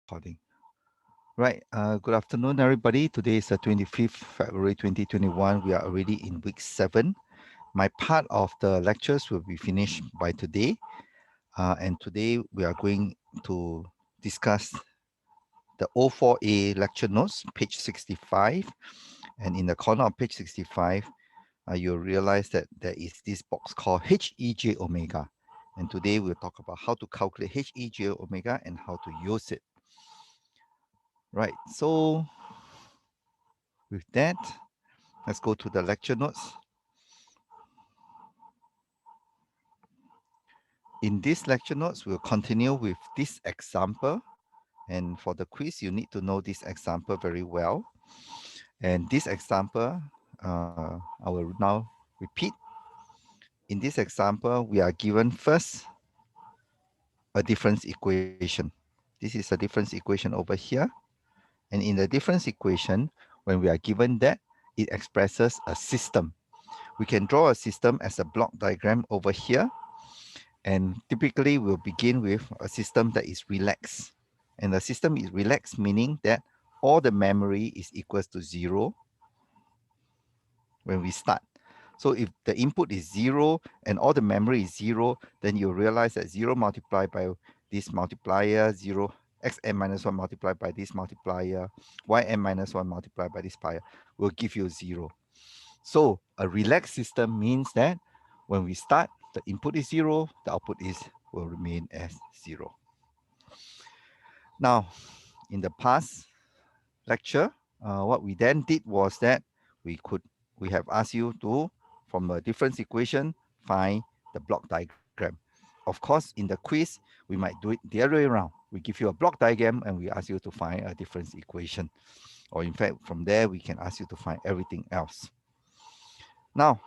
Recording. Right. Good afternoon, everybody. Today is the 25th February 2021. We are already in week 7. My part of the lectures will be finished by today. And today we are going to discuss the O4A lecture notes, page 65. And in the corner of page 65, you'll realize that there is this box called HEJ omega. And today we'll talk about how to calculate HEJ omega and how to use it. Right. So with that, let's go to the lecture notes. In this lecture notes, we'll continue with this example. And for the quiz, you need to know this example very well. And this example, I will now repeat. In this example, we are given first a difference equation. This is a difference equation over here. And in the difference equation, when we are given that, it expresses a system. We can draw a system as a block diagram over here. And typically we'll begin with a system that is relaxed. And the system is relaxed, meaning that all the memory is equals to 0 when we start. So if the input is 0 and all the memory is 0, then you realize that 0 multiplied by this multiplier, 0 xn minus 1 multiplied by this multiplier, yn minus 1 multiplied by this multiplier will give you 0. So a relaxed system means that when we start, the input is 0, the output will remain as 0. Now, in the past lecture, what we then did was that we have asked you to, from a difference equation, find the block diagram. Of course, in the quiz, we might do it the other way around. We give you a block diagram and we ask you to find a difference equation. Or in fact, from there, we can ask you to find everything else. Now,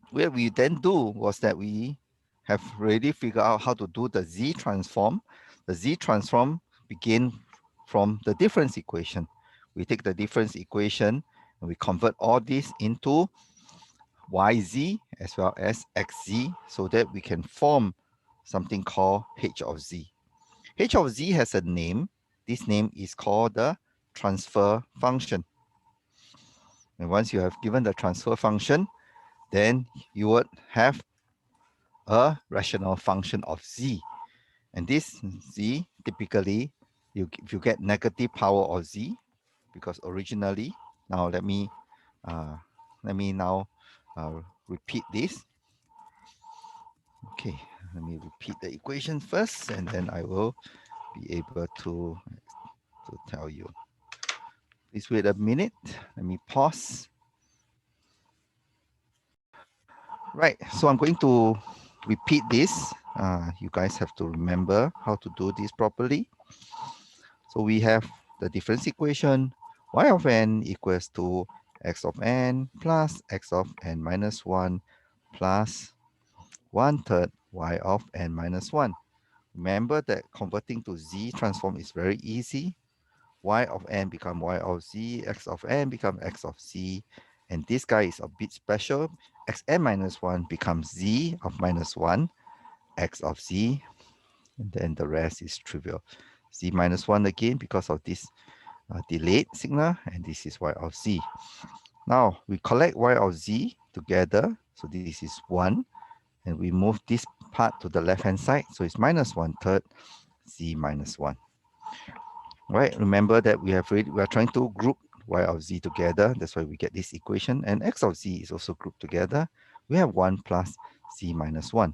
what we then do was that we have already figured out how to do the Z transform. The Z transform begin from the difference equation. We take the difference equation and we convert all this into YZ as well as XZ so that we can form something called H of Z. H of Z has a name. This name is called the transfer function. And once you have given the transfer function, then you would have a rational function of Z. And this Z, typically, if you get negative power of Z, because originally, now let me now repeat this. Okay, let me repeat the equation first, and then I will be able to tell you. Please wait a minute. Let me pause. Right, so I'm going to repeat this. You guys have to remember how to do this properly. So we have the difference equation, y of n equals to x of n plus x of n minus 1 plus 1/3 y of n minus 1. Remember that converting to z transform is very easy. Y of n become y of z, x of n become x of z. And this guy is a bit special. Xn minus 1 becomes z of minus 1, x of z, and then the rest is trivial. Z minus 1 again because of this delayed signal, and this is y of z. Now we collect y of z together, so this is 1, and we move this part to the left hand side, so it's minus 1/3 z minus 1. Right, remember that we are trying to group y of z together, that's why we get this equation, and x of z is also grouped together. We have 1 plus z minus 1.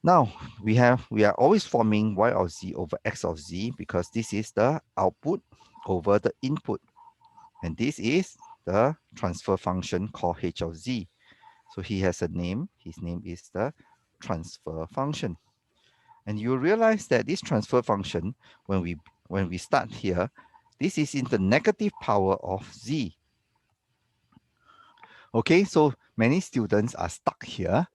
Now we are always forming y of z over x of z because this is the output over the input, and this is the transfer function called h of z. So he has a name. His name is the transfer function. And you realize that this transfer function, when we start here, this is in the negative power of z. Okay, so many students are stuck here.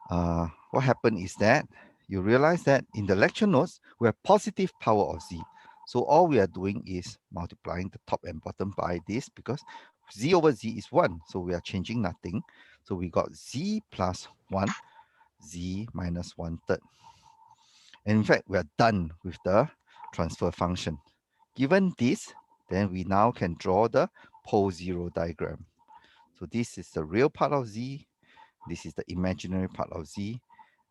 What happened is that you realize that in the lecture notes, we have positive power of z. So all we are doing is multiplying the top and bottom by this because z over z is 1. So we are changing nothing. So we got z plus 1, z minus 1/3. And in fact, we are done with the transfer function. Given this, then we now can draw the pole zero diagram. So this is the real part of Z. This is the imaginary part of Z.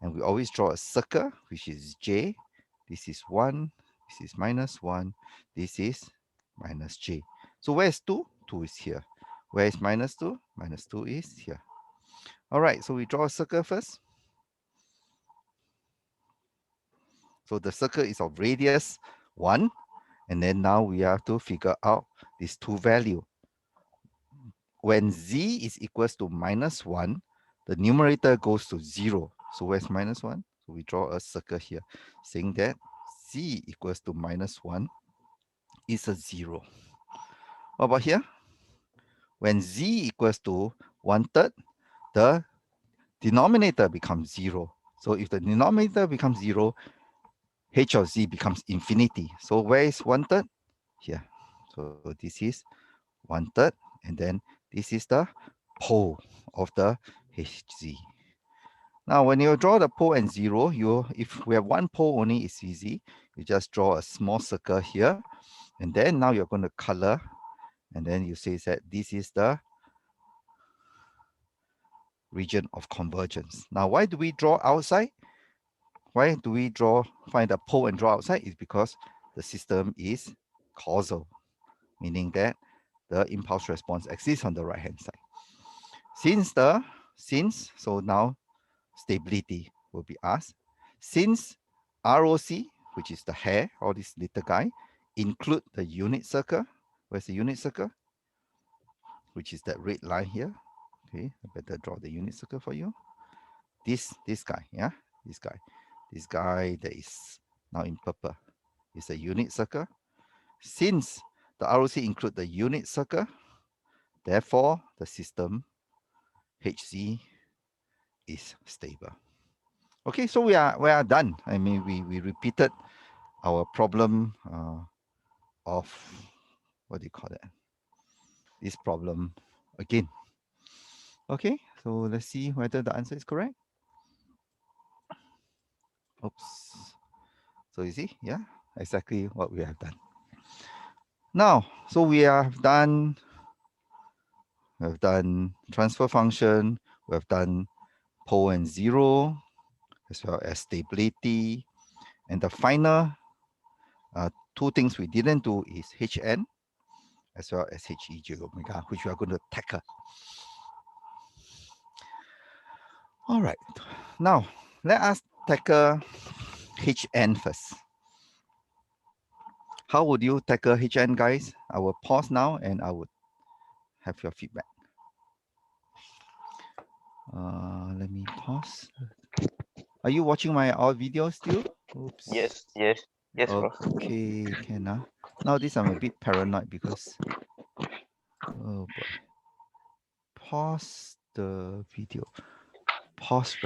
And we always draw a circle, which is J. This is 1. This is minus 1. This is minus J. So where is 2? 2 is here. Where is minus 2? Minus 2 is here. All right, so we draw a circle first. So the circle is of radius 1. And then now we have to figure out these two values. When Z is equals to minus 1, the numerator goes to 0. So where's minus 1? So we draw a circle here, saying that Z equals to minus 1 is a 0. What about here? When Z equals to 1/3, the denominator becomes 0. So if the denominator becomes 0, h of Z becomes infinity. So where is 1/3? Here. So this is 1/3, and then this is the pole of the HZ. Now, when you draw the pole and 0, if we have one pole only, it's easy. You just draw a small circle here, and then now you're going to color, and then you say that this is the region of convergence. Now, why do we draw outside? Why do we find the pole and draw outside? It's because the system is causal, meaning that the impulse response exists on the right hand side. So now stability will be asked. Since ROC, which is the hair, or this little guy, include the unit circle. Where's the unit circle? Which is that red line here. Okay, I better draw the unit circle for you. This guy, yeah, this guy that is now in purple is a unit circle. Since the ROC include the unit circle, therefore the system HZ is stable. Okay, so we are done. I mean, we repeated our problem of, what do you call that? This problem again. Okay, so let's see whether the answer is correct. Oops. So you see, yeah, exactly what we have done. Now, so we have done transfer function, we have done pole and zero, as well as stability. And the final two things we didn't do is Hn, as well as Hej omega, which we are going to tackle. All right, now let us tackle Hn first. How would you tackle Hn, guys? I will pause now and I would have your feedback. Let me pause. Are you watching my old video still? Oops. Yes, Prof. Okay, can now this I'm a bit paranoid because, oh boy. Pause the video. Pause.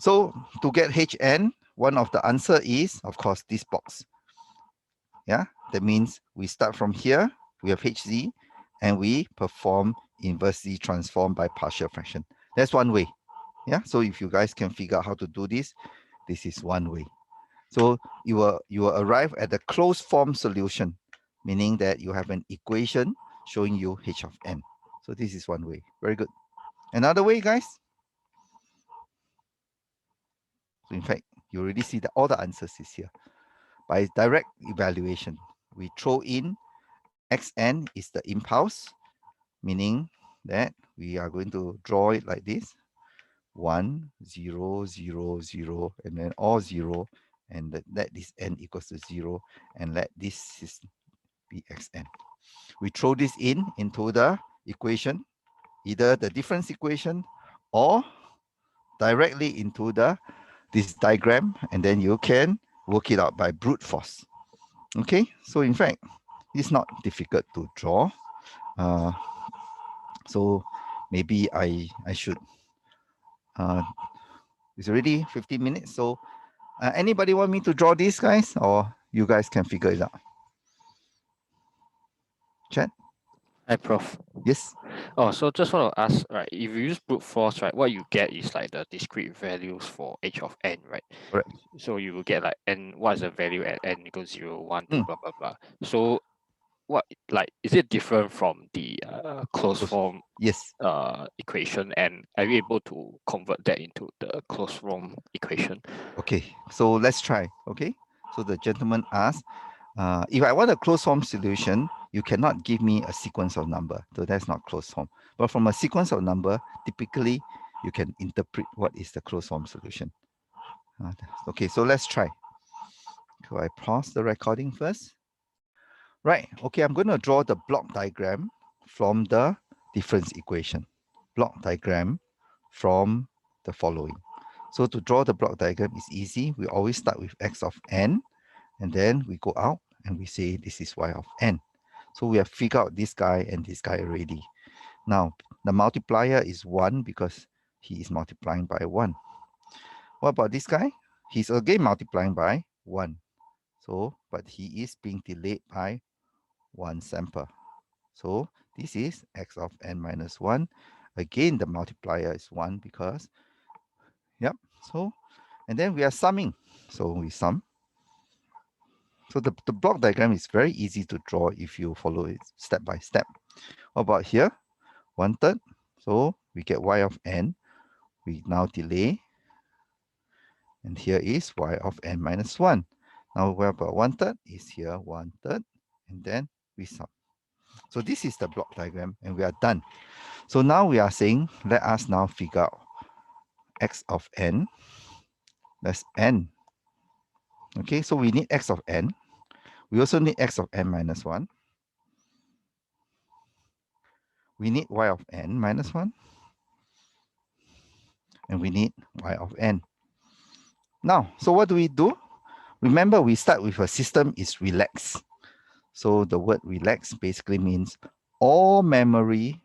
So to get Hn, one of the answer is, of course, this box. Yeah, that means we start from here, we have Hz, and we perform inverse Z transform by partial fraction. That's one way. Yeah, so if you guys can figure out how to do this, this is one way. So you will arrive at the closed form solution, meaning that you have an equation showing you H of n. So this is one way. Very good. Another way, guys. So in fact, you already see that all the answers is here. By direct evaluation, we throw in xn is the impulse, meaning that we are going to draw it like this. 1, 0, 0, 0, and then all 0, and let this n equals to 0, and let this be xn. We throw this into the equation, either the difference equation or directly into this diagram, and then you can work it out by brute force. Okay, so in fact, it's not difficult to draw. So maybe I should. It's already 15 minutes. So anybody want me to draw this, guys, or you guys can figure it out? Chat. Hi, Prof. Yes, Oh, so just want to ask, right? If you use brute force, right, what you get is like the discrete values for h of n, right? correct. So you will get like n. What is the value at n equals 0, 1, 2, Mm, blah blah blah. So what, like, is it different from the closed close. form Yes. equation, and are you able to convert that into the closed form equation? Okay, so let's try. Okay, so the gentleman asked, if I want a closed form solution, you cannot give me a sequence of number. So that's not closed form. But from a sequence of number, typically you can interpret what is the closed form solution. Okay, so let's try. So I pause the recording first. Right, okay, I'm going to draw the block diagram from the difference equation. Block diagram from the following. So to draw the block diagram is easy. We always start with x of n, and then we go out and we say this is y of n. So we have figured out this guy and this guy already. Now, the multiplier is 1 because he is multiplying by 1. What about this guy? He's again multiplying by 1. So, but he is being delayed by 1 sample. So this is x of n minus 1. Again, the multiplier is 1 because, yep. So, and then we are summing. So we sum. So the block diagram is very easy to draw if you follow it step by step. What about here? 1/3. So we get y of n. We now delay. And here is y of n minus 1. Now what about 1/3 is here 1/3. And then we sum. So this is the block diagram and we are done. So now we are saying, let us now figure out x of n. That's n. Okay, so we need x of n. We also need x of n minus 1. We need y of n minus 1. And we need y of n. Now, so what do we do? Remember, we start with a system is relaxed. So the word relax basically means all memory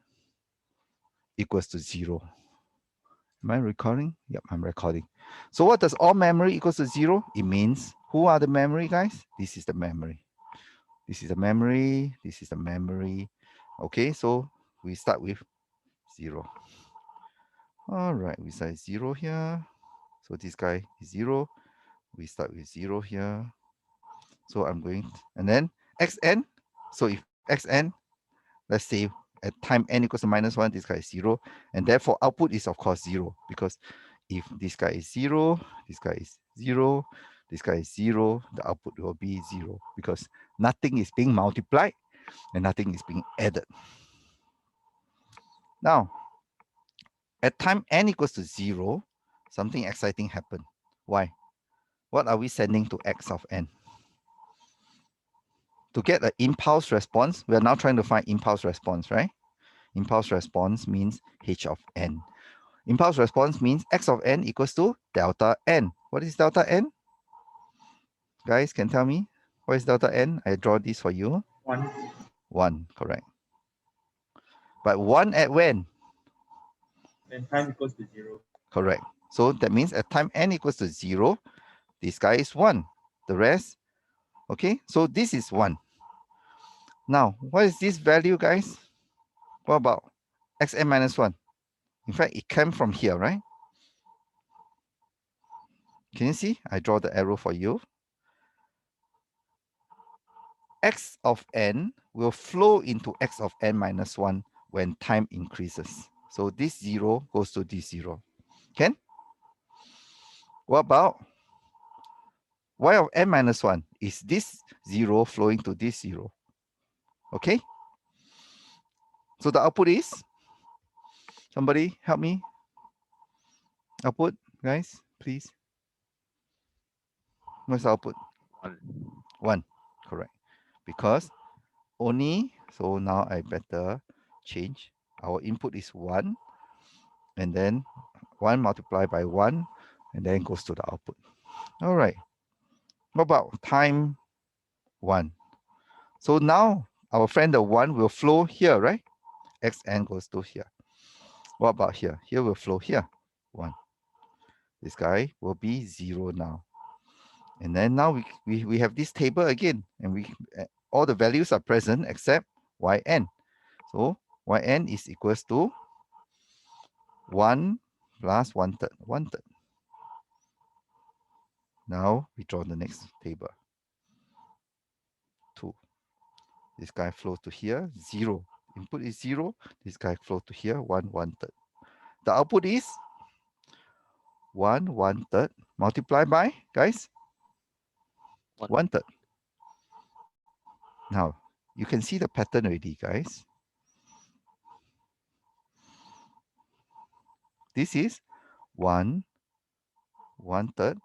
equals to 0. Am I recording? Yep, I'm recording. So what does all memory equals to 0? It means who are the memory, guys? This is the memory. This is the memory. This is the memory. Okay, so we start with 0. All right, we start 0 here. So this guy is 0. We start with 0 here. So I'm going, and then xn. So if xn, let's say at time n equals to minus 1, this guy is 0. And therefore output is of course 0, because if this guy is 0, this guy is 0, this guy is 0, the output will be 0, because nothing is being multiplied and nothing is being added. Now, at time n equals to 0, something exciting happened. Why? What are we sending to x of n? To get an impulse response, we are now trying to find impulse response, right? Impulse response means h of n. Impulse response means x of n equals to delta n. What is delta n? Guys, can tell me? What is delta n? I draw this for you. 1. 1, correct. But 1 at when? When time equals to 0. Correct. So that means at time n equals to 0, this guy is 1. The rest, okay? So this is 1. Now, what is this value, guys? What about xn minus 1? In fact, it came from here, right? Can you see? I draw the arrow for you. X of n will flow into x of n minus 1 when time increases. So this 0 goes to this 0. Can? What about y of n minus 1? Is this 0 flowing to this 0? Okay? So the output is? Somebody help me? Output, guys, please. What's the output? 1. 1, correct. Because only, so now I better change. Our input is 1, and then 1 multiplied by 1, and then goes to the output. All right. What about time 1? So now our friend the 1 will flow here, right? Xn goes to here. What about here? Here will flow here. 1. This guy will be 0 now. And then now we have this table again, and we all the values are present except yn. So yn is equals to 1 plus 1/3, 1/3. Now we draw the next table. 2. This guy flows to here, 0. Input is 0. This guy flows to here, 1/3. The output is 1/3 multiplied by, guys, 1/3. Now, you can see the pattern already, guys. This is 1/3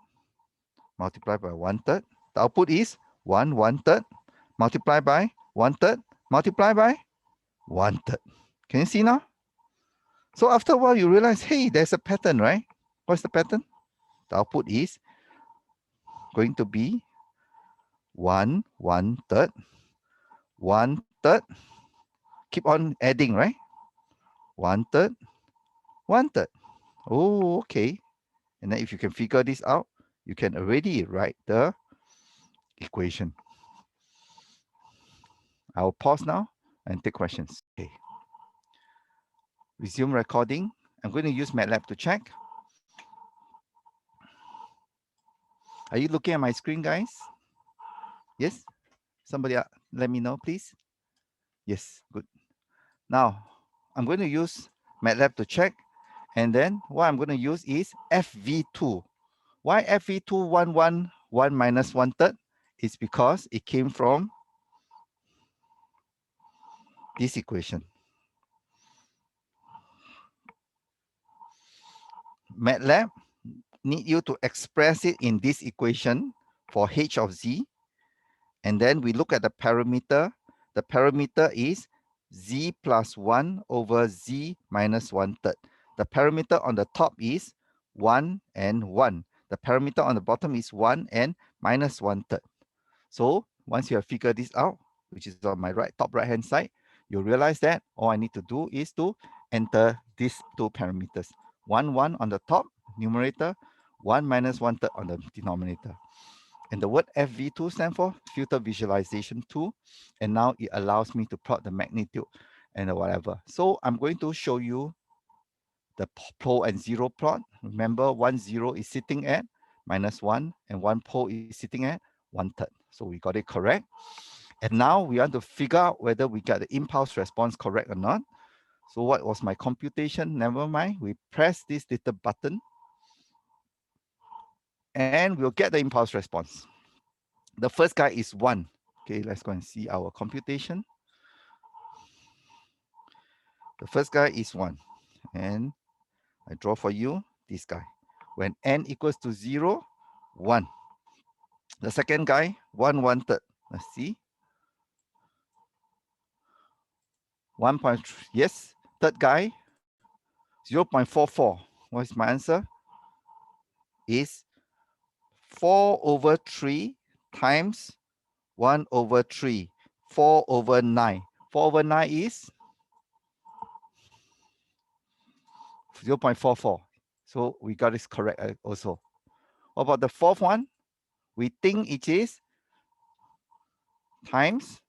multiplied by 1/3. The output is 1/3 multiplied by 1/3 multiplied by 1/3. Can you see now? So after a while, you realize, hey, there's a pattern, right? What's the pattern? The output is going to be 1/3, 1/3. Keep on adding, right? 1/3, 1/3. Oh, okay. And then if you can figure this out, you can already write the equation. I'll pause now and take questions. Okay. Resume recording. I'm going to use MATLAB to check. Are you looking at my screen, guys? Yes? Somebody let me know, please. Yes, good. Now, I'm going to use MATLAB to check. And then what I'm going to use is FV2. Why FV2 1 minus 1/3? It's because it came from this equation. MATLAB need you to express it in this equation for h of z. And then we look at the parameter. The parameter is z plus 1 over z minus 1/3. The parameter on the top is 1 and 1. The parameter on the bottom is 1 and minus 1/3. So once you have figured this out, which is on my top right hand side, you realize that all I need to do is to enter these two parameters. 1, 1 on the top numerator, 1 minus 1/3 on the denominator. And the word FV2 stands for filter visualization tool. And now it allows me to plot the magnitude and whatever. So I'm going to show you the pole and zero plot. Remember, 1, 0 is sitting at -1 and 1 pole is sitting at 1/3. So we got it correct. And now we want to figure out whether we got the impulse response correct or not. So what was my computation? Never mind. We press this little button and we'll get the impulse response. The first guy is 1. Okay, let's go and see our computation. The first guy is 1. And I draw for you this guy. When n equals to 0, 1. The second guy, 1/3. Let's see. 1. Yes. Third guy, 0.44. What is my answer? Is 4/3 times 1/3. 4/9. 4/9 is 0.44. So we got this correct also. What about the fourth one? We think it is times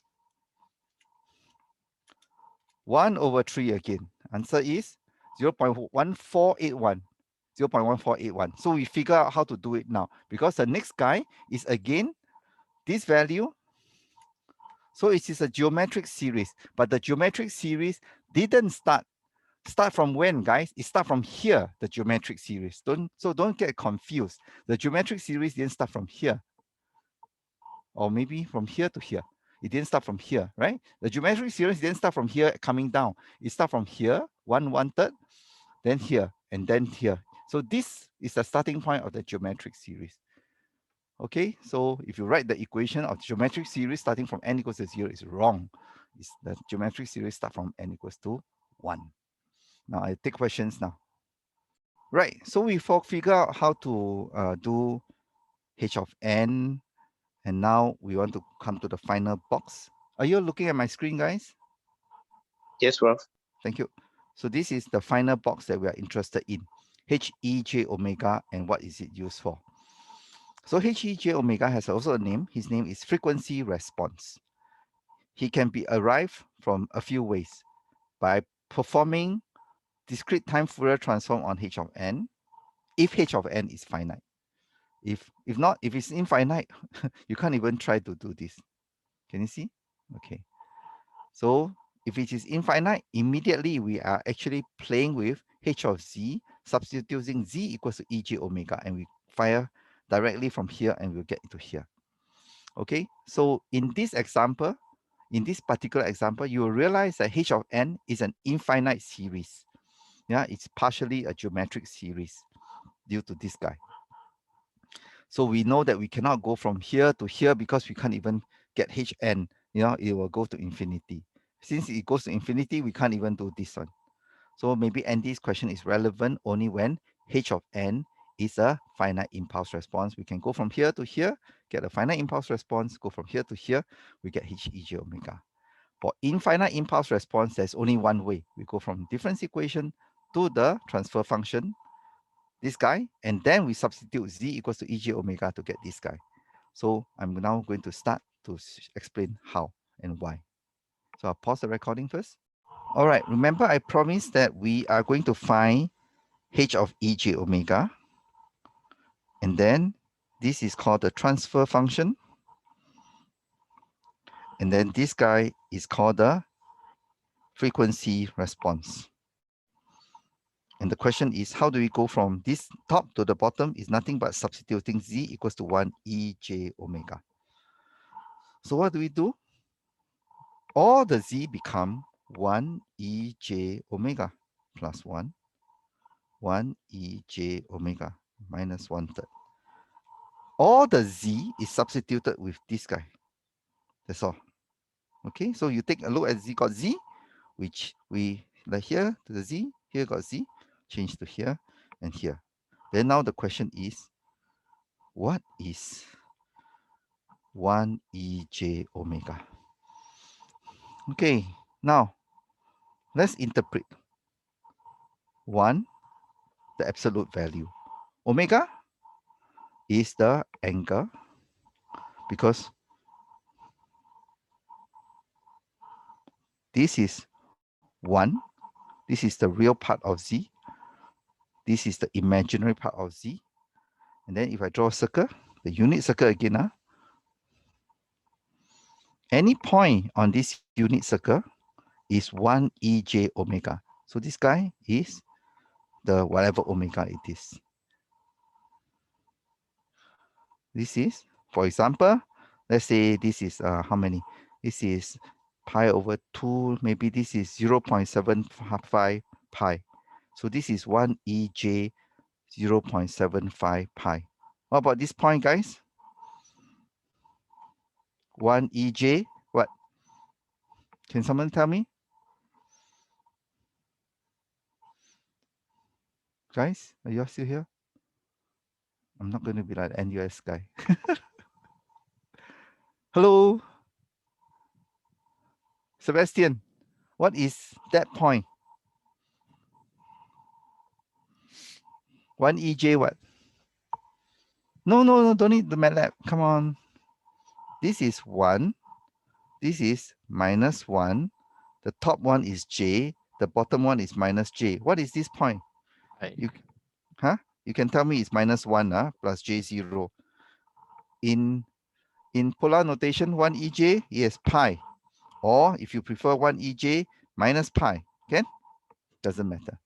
1/3 again. Answer is 0.1481. 0.1481. So we figure out how to do it now because the next guy is again this value. So it is a geometric series, but the geometric series didn't start from when, guys? It start from here, the geometric series. Don't get confused. The geometric series didn't start from here. Or maybe from here to here. It didn't start from here, right? The geometric series didn't start from here coming down. It start from here, 1/3, then here, and then here. So this is the starting point of the geometric series. Okay, so if you write the equation of the geometric series starting from n equals to 0, it's wrong. It's the geometric series start from n equals to 1. Now I take questions now. Right, so we figure out how to do h of n, and now we want to come to the final box. Are you looking at my screen, guys? Yes, Prof. Thank you. So this is the final box that we are interested in. H-E-J omega, and what is it used for? So H-E-J omega has also a name. His name is frequency response. He can be arrived from a few ways. by performing discrete time Fourier transform on h of n, if h of n is finite. If not, if it's infinite, you can't even try to do this. Can you see? Okay. So if it is infinite, immediately we are actually playing with h of z, substituting z equals to ej omega, and we fire directly from here and we'll get into here. Okay, so in this example, in this particular example, you will realize that h of n is an infinite series. Yeah, it's partially a geometric series due to this guy. So we know that we cannot go from here to here because we can't even get hn. You know, it will go to infinity. Since it goes to infinity, we can't even do this one. So maybe Andy's question is relevant only when h of n is a finite impulse response. We can go from here to here, get a finite impulse response, go from here to here, we get h ej omega. For infinite impulse response, there's only one way. We go from difference equation to the transfer function, this guy, and then we substitute z equals to ej omega to get this guy. So I'm now going to start to explain how and why. So I'll pause the recording first. All right, remember I promised that we are going to find h of ej omega. And then this is called the transfer function. And then this guy is called the frequency response. And the question is, how do we go from this top to the bottom? Is nothing but substituting z equals to 1 ej omega. So what do? All the z become 1 ej omega plus 1 ej omega minus 1/3. All the z is substituted with this guy. That's all. Okay, so you take a look at z, got z, which we like here to the z, here got z, change to here and here. Then now the question is, what is 1 ej omega? Okay, now let's interpret 1, the absolute value. Omega is the angle because this is 1, this is the real part of z, this is the imaginary part of z. And then if I draw a circle, the unit circle again, any point on this unit circle is 1 ej omega. So this guy is the whatever omega it is. This is, for example, let's say this is how many? This is pi over 2, maybe this is 0.75 pi. So this is 1 ej 0.75 pi. What about this point, guys? 1 ej, what? Can someone tell me? Guys, are you all still here? I'm not going to be like the NUS guy. Hello? Sebastian, what is that point? 1 EJ what? No, don't need the MATLAB. Come on. This is 1. This is minus 1. The top one is J. The bottom one is minus J. What is this point? You can tell me it's minus 1 plus J0. In polar notation, 1 EJ, yes, pi. Or if you prefer 1 EJ minus pi. Okay? Doesn't matter.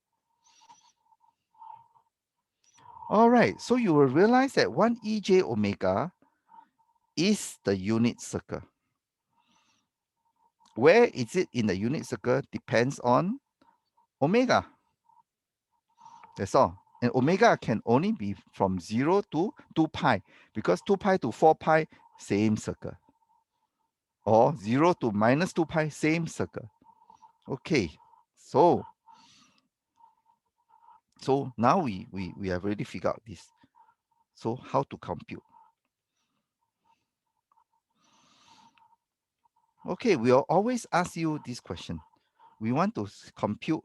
All right, so you will realize that 1 ej omega is the unit circle. Where is it in the unit circle depends on omega. That's all. And omega can only be from 0 to 2 pi because 2 pi to 4 pi, same circle. Or 0 to minus 2 pi, same circle. Okay, so now we have already figured out this. So how to compute? Okay, we will always ask you this question. We want to compute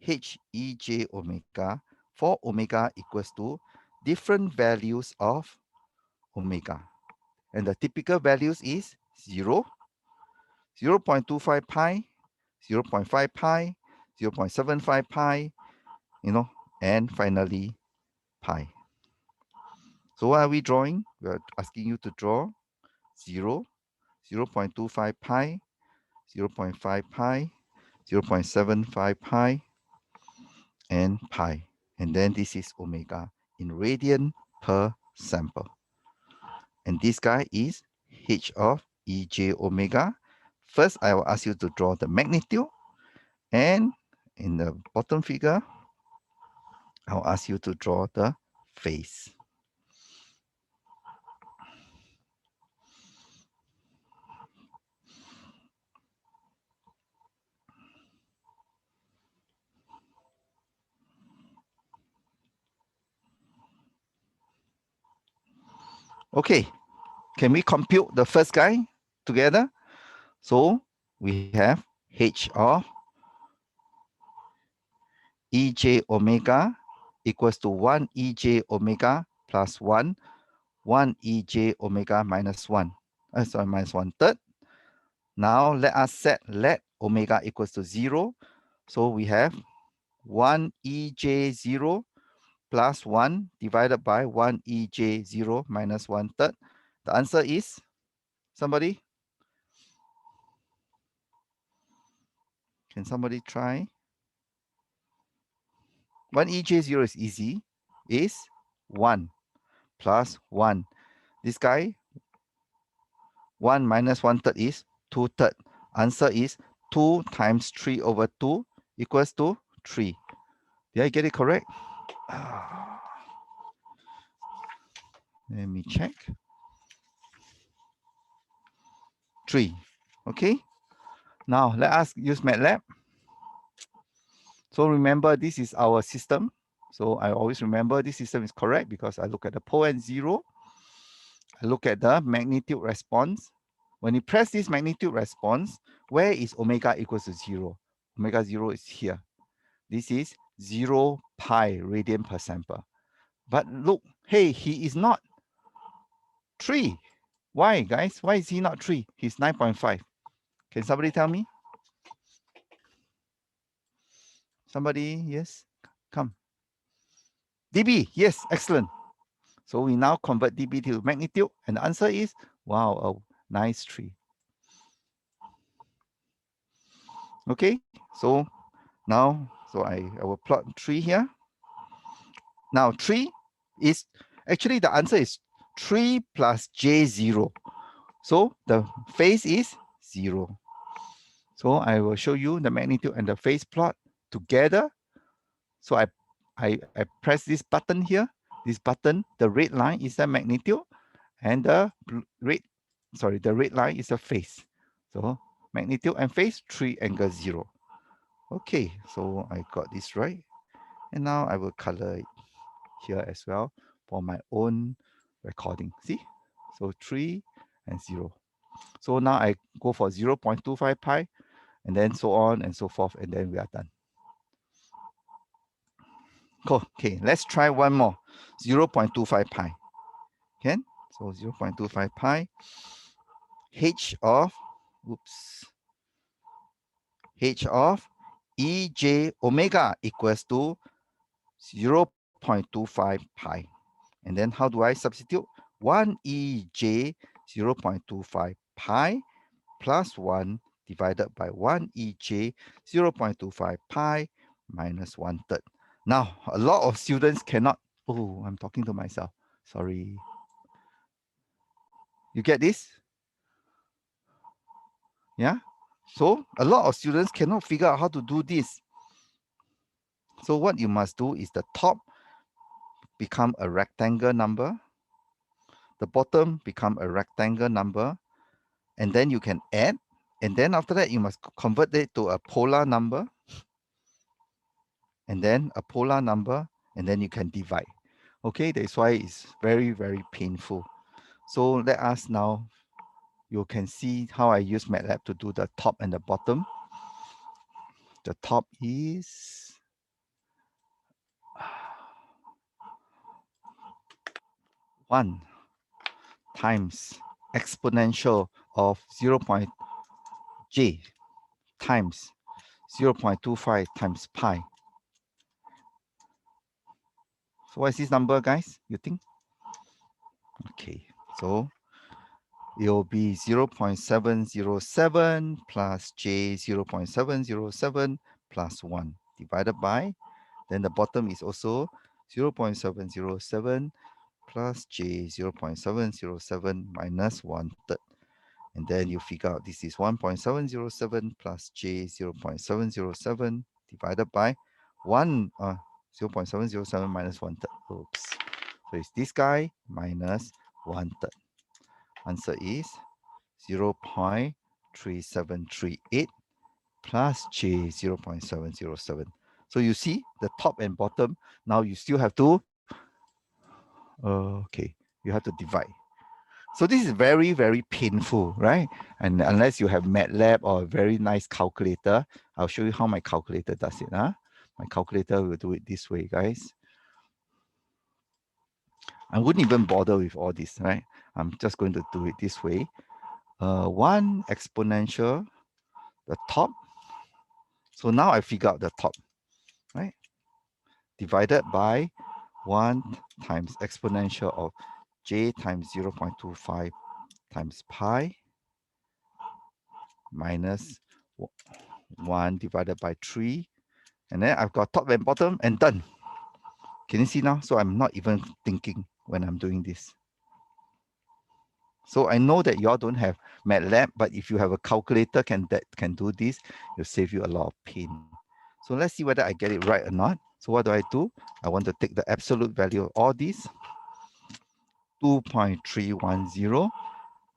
h e j omega for omega equals to different values of omega. And the typical values is 0, 0.25 pi, 0.5 pi, 0.75 pi, and finally pi. So what are we drawing? We are asking you to draw 0, 0.25 pi, 0.5 pi, 0.75 pi, and pi. And then this is omega in radian per sample. And this guy is h of ej omega. First, I will ask you to draw the magnitude. And in the bottom figure, I'll ask you to draw the phase. Okay, can we compute the first guy together? So we have h of ej omega equals to 1 ej omega plus 1, 1 ej omega minus 1. Sorry, minus 1/3. Now let us let omega equals to 0. So we have 1 ej0 plus 1 divided by 1 ej0 minus 1/3. The answer is, somebody? Can somebody try? 1 ej0 is easy, is 1 plus 1. This guy, 1 minus 1/3 is 2/3. Answer is 2 times 3 over 2 equals to 3. Did I get it correct? Let me check. 3. Okay. Now let us use MATLAB. So remember, this is our system. So I always remember this system is correct because I look at the pole and 0. I look at the magnitude response. When you press this magnitude response, where is omega equals to 0? Omega 0 is here. This is 0 pi radian per sample. But look, hey, he is not 3. Why, guys? Why is he not 3? He's 9.5. Can somebody tell me? Somebody, yes, come. dB, yes, excellent. So we now convert dB to magnitude, and the answer is, wow, a nice 3. Okay, so now, so I will plot 3 here. Now 3 is, actually the answer is 3 plus J0. So the phase is 0. So I will show you the magnitude and the phase plot together. So I press this button here. This button, the red line is the magnitude, and the red line is the phase. So magnitude and phase, 3 angle 0. Okay, so I got this right. And now I will color it here as well for my own recording. See? So 3 and 0. So now I go for 0.25 pi, and then so on and so forth, and then we are done. Cool. Okay, let's try one more. 0.25 pi. Okay? So 0.25 pi. H of, H of ej omega equals to 0.25 pi. And then how do I substitute? 1 ej 0.25 pi plus 1 divided by 1 ej 0.25 pi minus 1/3. Now, a lot of students cannot, oh, I'm talking to myself. Sorry. You get this? Yeah? So a lot of students cannot figure out how to do this. So what you must do is the top become a rectangle number. The bottom become a rectangle number. And then you can add. And then after that, you must convert it to a polar number. And then a polar number. And then you can divide. Okay, that's why it's very, very painful. So let us now, you can see how I use MATLAB to do the top and the bottom. The top is 1 times exponential of 0.j times 0.25 times pi. So what is this number, guys? You think? Okay, so it will be 0.707 plus j 0.707 plus 1 divided by, then the bottom is also 0.707 plus j 0.707 minus 1/3. And then you figure out this is 1.707 plus j 0.707 divided by 0.707 minus 1/3. Oops. So it's this guy minus 1/3. Answer is 0.3738 plus j 0.707. So you see the top and bottom. Now you still have to, okay, you have to divide. So this is very, very painful, right? And unless you have MATLAB or a very nice calculator, I'll show you how my calculator does it. My calculator will do it this way, guys. I wouldn't even bother with all this, right? I'm just going to do it this way. 1 exponential, the top. So now I figure out the top, right? Divided by 1 times exponential of j times 0.25 times pi minus 1 divided by 3. And then I've got top and bottom and done. Can you see now? So I'm not even thinking when I'm doing this. So I know that y'all don't have MATLAB, but if you have a calculator that can do this, it'll save you a lot of pain. So let's see whether I get it right or not. So what do? I want to take the absolute value of all these, 2.310,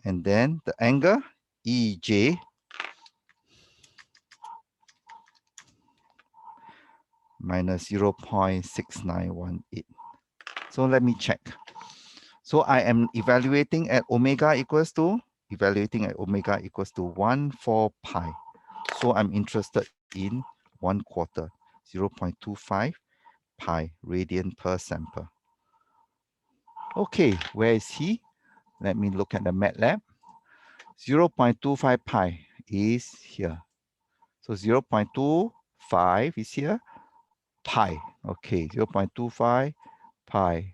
and then the angle, EJ, minus 0.6918. So let me check. So I am evaluating at omega equals to 1/4 pi. So I'm interested in 1/4, 0.25 pi radian per sample. Okay, where is he? Let me look at the MATLAB. 0.25 pi is here. So 0.25 is here. Pi. Okay, 0.25 pi.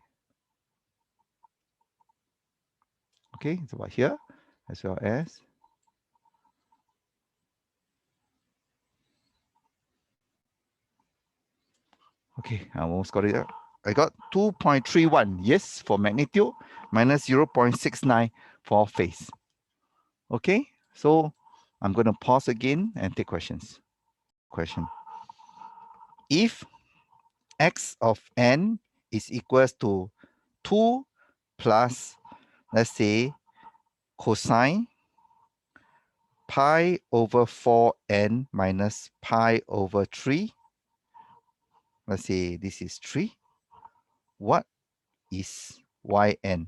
Okay, it's about here as well as. Okay, I almost got it. I got 2.31, yes, for magnitude, minus 0.69 for phase. Okay, so I'm going to pause again and take questions. Question. If x of n is equals to 2 plus, let's say, cosine pi over 4n minus pi over 3, let's say this is 3, what is yn?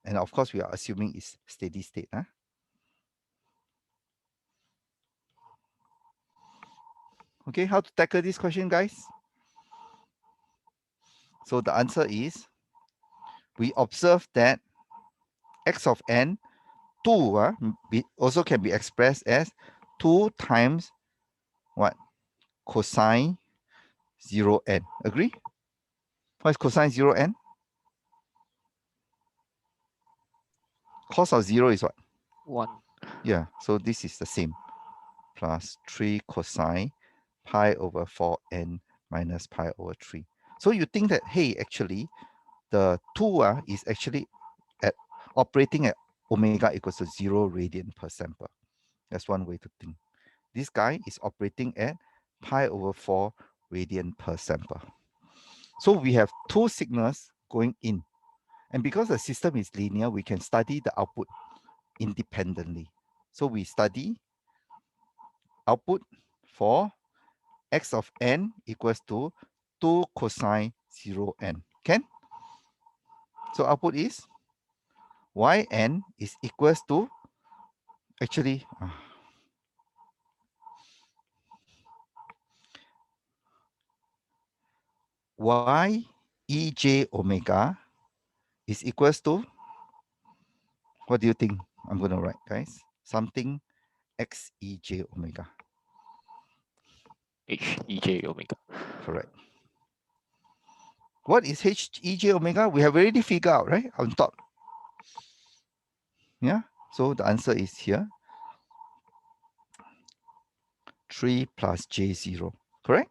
And of course, we are assuming it's steady state. Okay, how to tackle this question, guys? So the answer is, we observe that x of n, 2 also can be expressed as 2 times what? Cosine 0n. Agree? What is cosine 0n? Cos of 0 is what? 1. Yeah, so this is the same. Plus 3 cosine pi over 4n minus pi over 3. So you think that, hey, actually, the 2 is actually operating at omega equals to 0 radian per sample. That's one way to think. This guy is operating at pi over 4 radian per sample. So we have 2 signals going in. And because the system is linear, we can study the output independently. So we study output for x of n equals to 2 cosine 0n. Can? So output is yn is equals to, actually, y ej omega is equals to, what do you think I'm going to write, guys? Something x ej omega. H E J omega. Correct. What is H E J omega? We have already figured out, right? On top. Yeah. So the answer is here. 3 plus J0. Correct?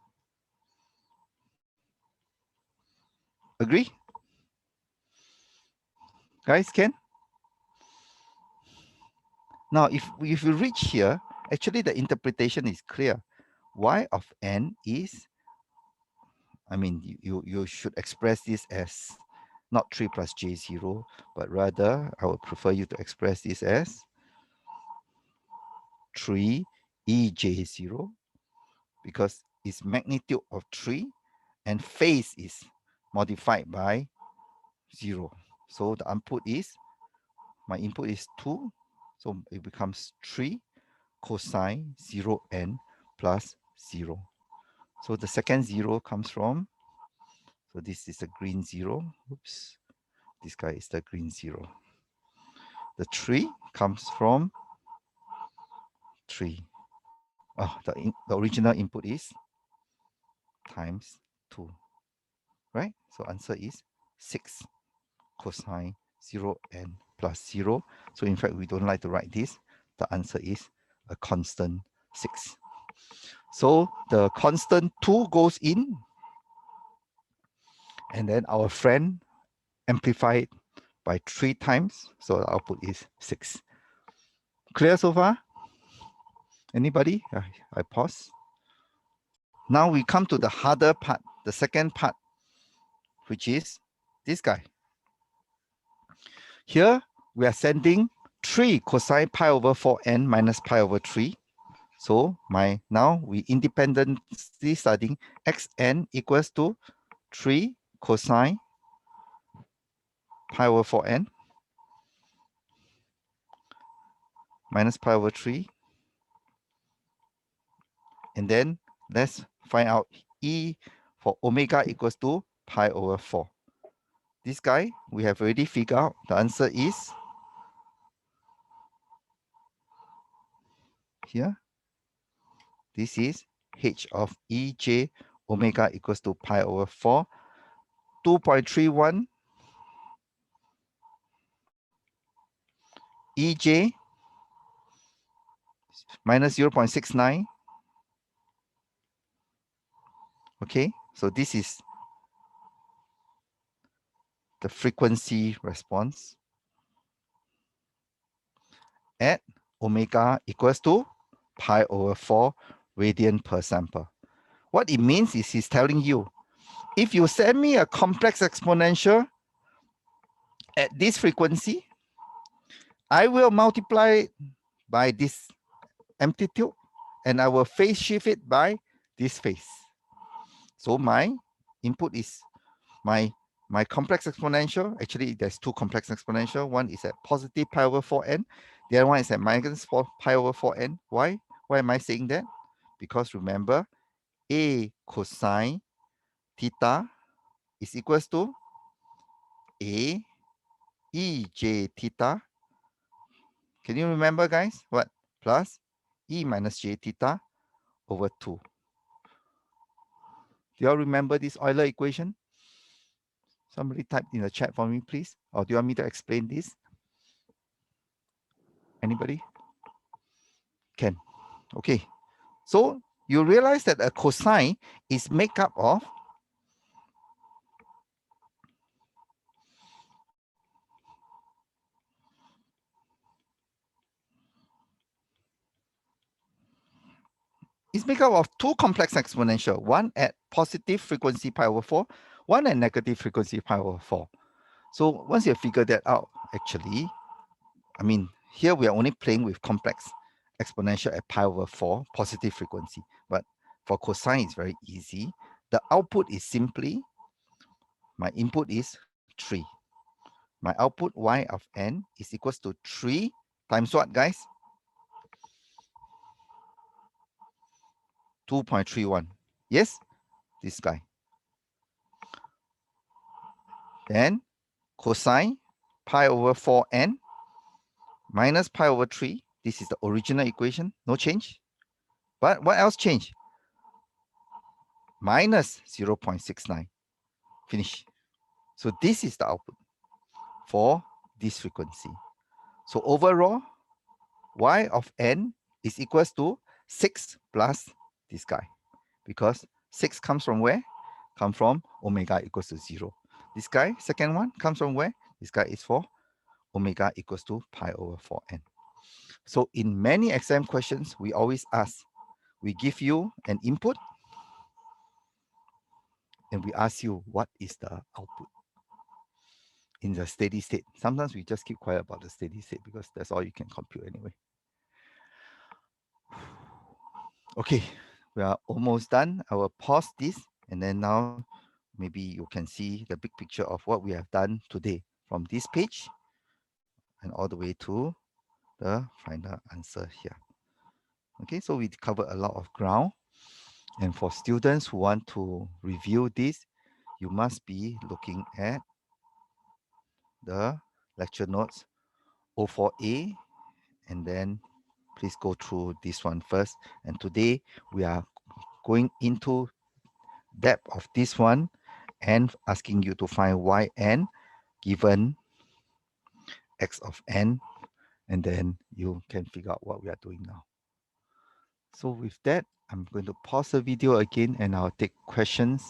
Agree? Guys, can? Now, if you reach here, actually the interpretation is clear. Y of n is, I mean, you should express this as not 3 plus J0, but rather I would prefer you to express this as 3 EJ0 because it's magnitude of 3 and phase is modified by 0. So the input is, my input is 2, so it becomes 3 cosine 0n plus 0. So the second 0 comes from, so this is the green 0. Oops, this guy is the green 0. The 3 comes from 3. Oh, the original input is times 2, right? So answer is 6 cosine 0n plus 0. So in fact, we don't like to write this. The answer is a constant 6. So the constant 2 goes in, and then our friend amplified by 3 times. So the output is 6. Clear so far? Anybody? I pause. Now we come to the harder part, the second part, which is this guy. Here we are sending 3 cosine pi over 4n minus pi over 3. So now we independently studying xn equals to 3 cosine pi over 4n minus pi over 3. And then let's find out E for omega equals to pi over 4. This guy, we have already figured out. The answer is here. This is H of EJ omega equals to pi over 4. 2.31 EJ minus 0.69. Okay, so this is the frequency response at omega equals to pi over 4 radian per sample. What it means is he's telling you, if you send me a complex exponential at this frequency, I will multiply it by this amplitude and I will phase shift it by this phase. So my input is my complex exponential. Actually, there's 2 complex exponential. One is at positive pi over 4n. The other one is at minus pi over 4n. Why? Why am I saying that? Because remember, A cosine theta is equals to A E j theta. Can you remember, guys? What? Plus E minus j theta over 2. Do you all remember this Euler equation? Somebody typed in the chat for me, please. Or do you want me to explain this? Anybody? Can. Okay. So you realize that a cosine is made up of of 2 complex exponential, one at positive frequency pi over 4, one at negative frequency pi over 4. So once you figure that out, actually, I mean, here we are only playing with complex exponential at pi over 4 positive frequency. But for cosine, it's very easy. The output is simply, my input is 3. My output y of n is equals to 3 times what, guys? 2.31. Yes, this guy. Then cosine pi over 4n minus pi over 3. This is the original equation, no change. But what else changed? minus 0.69. Finish. So this is the output for this frequency. So overall, y of n is equals to 6 plus this guy. Because 6 comes from where? Come from omega equals to 0. This guy, second one, comes from where? This guy is for omega equals to pi over 4n. So in many exam questions, we always ask, we give you an input and we ask you what is the output in the steady state. Sometimes we just keep quiet about the steady state because that's all you can compute anyway. Okay, we are almost done. I will pause this and then now maybe you can see the big picture of what we have done today from this page and all the way to the final answer here. Okay, so we covered a lot of ground. And for students who want to review this, you must be looking at the lecture notes 04A, and then please go through this one first. And today we are going into depth of this one and asking you to find yn given x of n, and then you can figure out what we are doing now. So with that, I'm going to pause the video again and I'll take questions